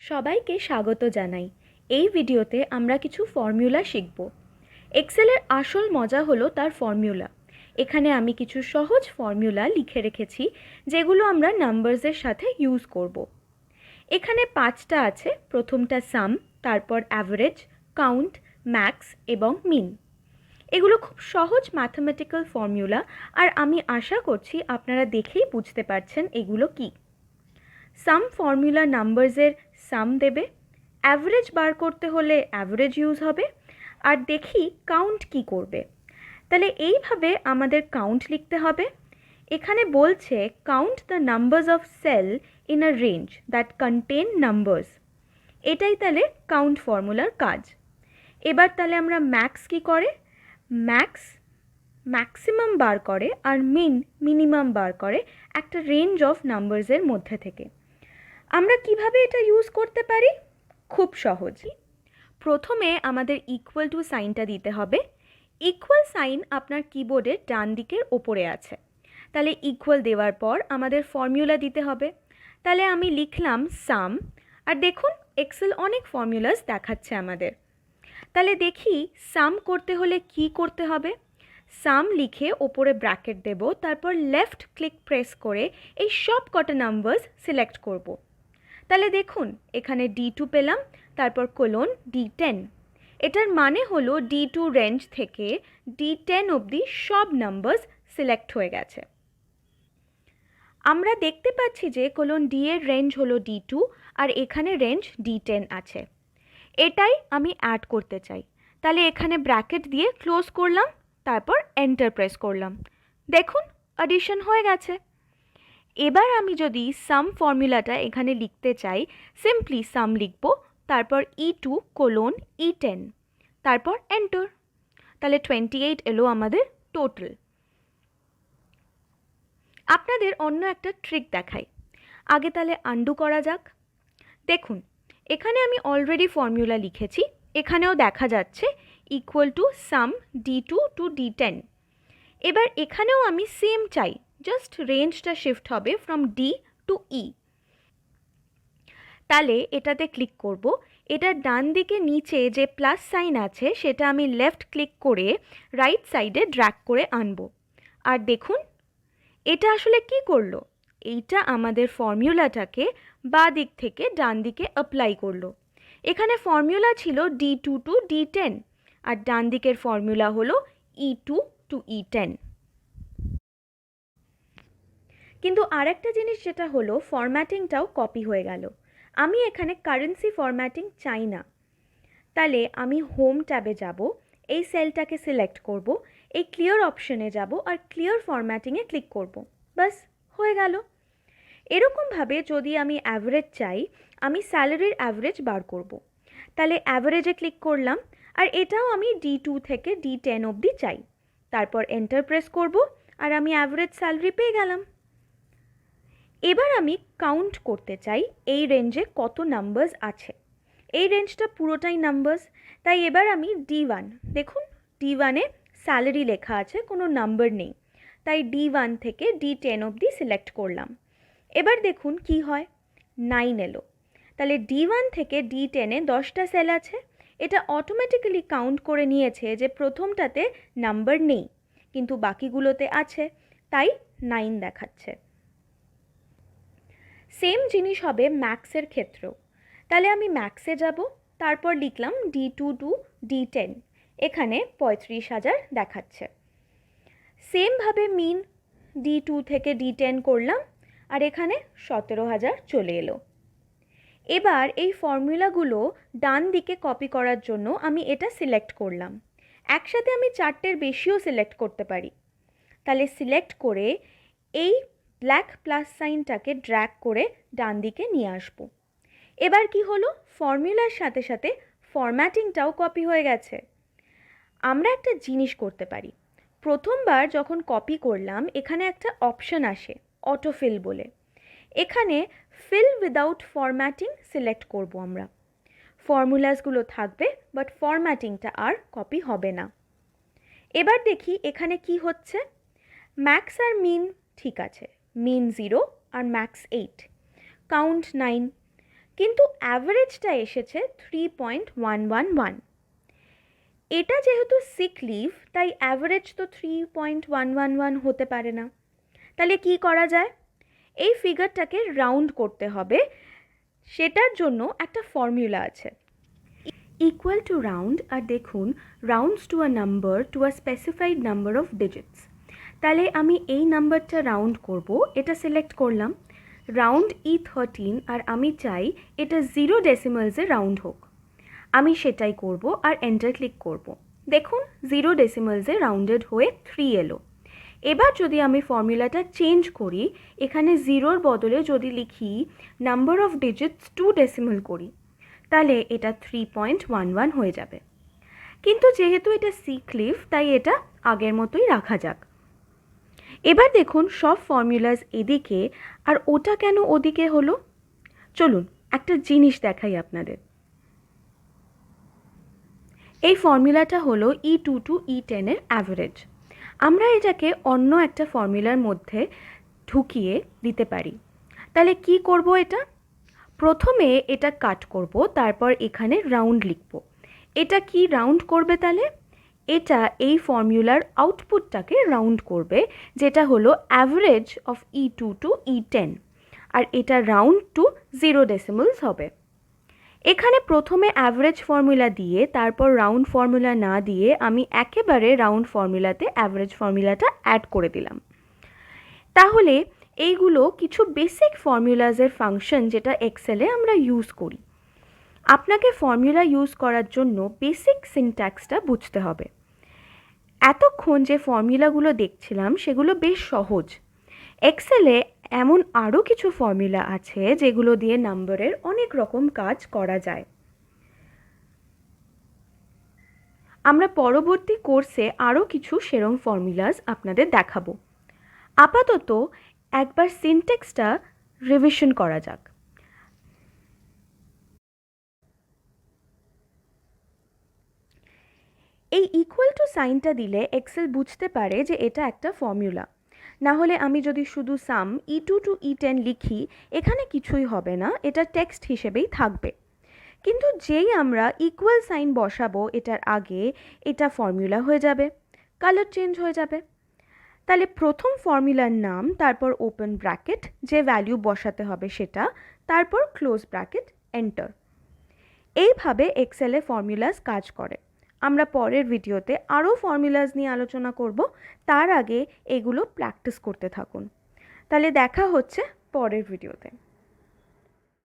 সবাইকে স্বাগত জানাই। এই ভিডিওতে আমরা কিছু ফর্মুলা শিখব। এক্সেলের আসল মজা হলো তার ফর্মুলা। এখানে আমি কিছু সহজ ফর্মুলা লিখে রেখেছি যেগুলো আমরা নাম্বারসের সাথে ইউজ করব। এখানে 5টা আছে। প্রথমটা সাম, তারপর অ্যাভারেজ, কাউন্ট, ম্যাক্স এবং মিন। এগুলো খুব সহজ ম্যাথমেটিক্যাল ফর্মুলা, আর আমি আশা করছি আপনারা দেখেই বুঝতে পারছেন এগুলো কি। সাম ফর্মুলা নাম্বারসের সাম দেবে, অ্যাভারেজ বার করতে হলে অ্যাভারেজ ইউজ হবে, আর দেখি কাউন্ট কি করবে। তাহলে এইভাবে আমাদের কাউন্ট লিখতে হবে। এখানে বলছে count the numbers of cell in a range that contain numbers. এটাই তাহলে কাউন্ট ফর্মুলার কাজ। এবার তাহলে আমরা ম্যাক্স কি করে, ম্যাক্স ম্যাক্সিমাম বার করে আর মিন মিনিমাম বার করে একটা রেঞ্জ অফ নাম্বারসের মধ্যে থেকে। আমরা কিভাবে এটা ইউজ করতে পারি? খুব সহজই। প্রথমে আমাদের ইকুয়াল টু সাইনটা দিতে হবে। ইকুয়াল সাইন আপনার কিবোর্ডের ডান দিকের ওপরে আছে। তাহলে ইকুয়াল দেওয়ার পর আমাদের ফর্মুলা দিতে হবে। তাহলে আমি লিখলাম সাম, আর দেখুন এক্সেল অনেক ফর্মুলাস দেখাচ্ছে আমাদের। তাহলে দেখি সাম করতে হলে কি করতে হবে। সাম লিখে ওপরে ব্র্যাকেট দেব, তারপর লেফট ক্লিক প্রেস করে এই সব কটা নাম্বারস সিলেক্ট করব। তাহলে দেখুন এখানে D2 পেলাম, তারপর কোলন D10। এটার মানে হলো D2 রেঞ্জ থেকে D10 অবধি সব নাম্বারস সিলেক্ট হয়ে গেছে। আমরা দেখতে পাচ্ছি যে কোলন D এর রেঞ্জ হলো D2 আর এখানে রেঞ্জ D10 আছে। এটাই আমি অ্যাড করতে চাই। তাহলে এখানে ব্র্যাকেট দিয়ে ক্লোজ করলাম, তারপর এন্টার প্রেস করলাম। দেখুন অ্যাডিশন হয়ে গেছে। এবার আমি যদি সাম ফর্মুলাটা এখানে লিখতে চাই, সিম্পলি সাম লিখব, তারপর E2 কোলন E10, তারপর এন্টার। তাহলে 28 এলো আমাদের টোটাল। আপনাদের অন্য একটা ট্রিক দেখাই। আগে তাহলে আন্ডু করা যাক। দেখুন এখানে আমি অলরেডি ফর্মুলা লিখেছি, এখানেও দেখা যাচ্ছে equal to some D2 two D10। এবার এখানেও আমি সেম চাই, জাস্ট রেঞ্জটা শিফট হবে ফ্রম ডি টু ই। তাহলে এটাতে ক্লিক করব। এটার ডান দিকে নিচে যে প্লাস সাইন আছে সেটা আমি লেফট ক্লিক করে রাইট সাইডে ড্র্যাগ করে আনবো। আর দেখুন এটা আসলে কি করলো, এইটা আমাদের ফর্মুলাটাকে বাঁ দিক থেকে ডান দিকে অ্যাপ্লাই করলো। এখানে ফর্মুলা ছিল D2 টু D10 আর ডান দিকের ফর্মুলা হলো E2 টু E10। কিন্তু আরেকটা জিনিস যেটা হলো, ফরম্যাটিংটাও কপি হয়ে গেল। আমি এখানে কারেন্সি ফরম্যাটিং চাই না। তাহলে আমি হোম ট্যাবে যাব, এই সেলটাকে সিলেক্ট করব, এই ক্লিয়ার অপশনে যাব আর ক্লিয়ার ফরম্যাটিংয়ে ক্লিক করব। বাস হয়ে গেল। এরকমভাবে যদি আমি অ্যাভারেজ চাই, আমি স্যালারির অ্যাভারেজ বার করব। তাহলে অ্যাভারেজে ক্লিক করলাম, আর এটাও আমি D2 থেকে D10 অবধি চাই। তারপর এন্টার প্রেস করব আর আমি অ্যাভারেজ স্যালারি পেয়ে গেলাম। এবার আমি কাউন্ট করতে চাই এই রেঞ্জে কত নাম্বারস আছে। এই রেঞ্জটা পুরোটাই নাম্বারস, তাই এবার আমি D1, দেখুন D1-এ স্যালারি লেখা আছে, কোনো নাম্বার নেই, তাই D1 থেকে D10 অবধি সিলেক্ট করলাম। এবার দেখুন কি হয়, 9 এলো। তাহলে D1 থেকে D10-এ 10টা সেল আছে। এটা অটোমেটিক্যালি কাউন্ট করে নিয়েছে যে প্রথমটাতে নাম্বার নেই, কিন্তু বাকিগুলোতে আছে, তাই 9 দেখাচ্ছে। সেম জিনিস হবে ম্যাক্সের ক্ষেত্রেও। তাহলে আমি ম্যাক্সে যাব, তারপর লিখলাম D2 টু D10, এখানে 35,000 দেখাচ্ছে। সেমভাবে মিন D2 থেকে D10 করলাম, আর এখানে 17,000 চলে এলো। এবার এই ফর্মুলাগুলো ডান দিকে কপি করার জন্য আমি এটা সিলেক্ট করলাম। একসাথে আমি 4টের বেশিও সিলেক্ট করতে পারি। তাহলে সিলেক্ট করে এই ব্ল্যাক প্লাস সাইনটাকে ড্র্যাগ করে ডান দিকে নিয়ে আসবো। এবার কি হলো, ফর্মুলার সাথে সাথে ফরম্যাটিংটাও কপি হয়ে গেছে। আমরা একটা জিনিস করতে পারি, প্রথমবার যখন কপি করলাম এখানে একটা অপশন আসে অটোফিল বলে। এখানে ফিল উইদাউট ফরম্যাটিং সিলেক্ট করব আমরা। ফর্মুলাসগুলো থাকবে, বাট ফরম্যাটিংটা আর কপি হবে না। এবার দেখি এখানে কি হচ্ছে। ম্যাক্স আর মিন ঠিক আছে, মিন 0 আর ম্যাক্স 8, কাউন্ট 9, কিন্তু অ্যাভারেজটা এসেছে 3.111। এটা যেহেতু সিক লিভ তাই অ্যাভারেজ তো 3.111 হতে পারে না। তাহলে কি করা যায়? এই ফিগারটাকে রাউন্ড করতে হবে, সেটার জন্য একটা ফর্মুলা আছে। ইকুয়াল টু রাউন্ড, আর দেখুন rounds to a number to a specified number of digits. তাহলে আমি এই নাম্বারটা রাউন্ড করব, এটা সিলেক্ট করলাম, রাউন্ড E13, আর আমি চাই এটা 0 ডেসিমালসে রাউন্ড হোক। আমি সেটাই করব আর এন্টার ক্লিক করব। দেখুন 0 ডেসিমালসে রাউন্ডেড হয়ে 3 এলো। এবার যদি আমি ফর্মুলাটা চেঞ্জ করি, এখানে 0-র বদলে যদি লিখি নাম্বার অফ ডিজিটস 2 ডেসিমাল করি, তাহলে এটা 3.11 হয়ে যাবে। কিন্তু যেহেতু এটা সিক লিভ তাই এটা আগের মতোই রাখা যাক। এবার দেখুন সব ফর্মুলাস এদিকে আর ওটা কেন ওদিকে হলো। চলুন একটা জিনিস দেখাই আপনাদের। এই ফর্মুলাটা হলো E2 টু E10 এর অ্যাভারেজ। আমরা এটাকে অন্য একটা ফর্মুলার মধ্যে ঢুকিয়ে দিতে পারি। তাহলে কি করব? এটা প্রথমে এটা কাট করব, তারপর এখানে রাউন্ড লিখব। এটা কি রাউন্ড করবে? তাহলে এটা এই ফর্মুলার আউটপুটটাকে রাউন্ড করবে, যেটা হলো average of E2 two E10, আর এটা রাউন্ড টু 0 ডেসিমালস হবে। এখানে প্রথমে অ্যাভারেজ ফর্মুলা দিয়ে তারপর রাউন্ড ফর্মুলা না দিয়ে আমি একেবারে রাউন্ড ফর্মুলাতে অ্যাভারেজ ফর্মুলাটা অ্যাড করে দিলাম। তাহলে এইগুলো কিছু বেসিক ফর্মুলাজের ফাংশন যেটা এক্সেলে আমরা ইউজ করি। আপনাকে ফর্মুলা ইউজ করার জন্য বেসিক সিনট্যাক্সটা বুঝতে হবে। এতক্ষণ যে ফর্মুলাগুলো দেখছিলাম সেগুলো বেশ সহজ। এক্সেলে এমন আরও কিছু ফর্মুলা আছে যেগুলো দিয়ে নাম্বারের অনেক রকম কাজ করা যায়। আমরা পরবর্তী কোর্সে আরও কিছু সেরম ফর্মুলাস আপনাদের দেখাবো। আপাতত একবার সিনট্যাক্সটা রিভিশন করা যাক। এই ইকুয়াল টু সাইনটা দিলে এক্সেল বুঝতে পারে যে এটা একটা ফর্মুলা। না হলে আমি যদি শুধু সাম E2 টু E10 লিখি, এখানে কিছুই হবে না, এটা টেক্সট হিসেবেই থাকবে। কিন্তু যেই আমরা ইকুয়াল সাইন বসাবো এটার আগে, এটা ফর্মুলা হয়ে যাবে, কালার চেঞ্জ হয়ে যাবে। তাহলে প্রথম ফর্মুলার নাম, তারপর ওপেন ব্র্যাকেট, যে ভ্যালু বসাতে হবে সেটা, তারপর ক্লোজ ব্র্যাকেট, এন্টার। এইভাবে এক্সেলে ফর্মুলাস কাজ করে। আমরা পরের ভিডিওতে আরও ফর্মুলাস নিয়ে আলোচনা করব। তার আগে এগুলো প্র্যাকটিস করতে থাকুন। তাহলে দেখা হচ্ছে পরের ভিডিওতে।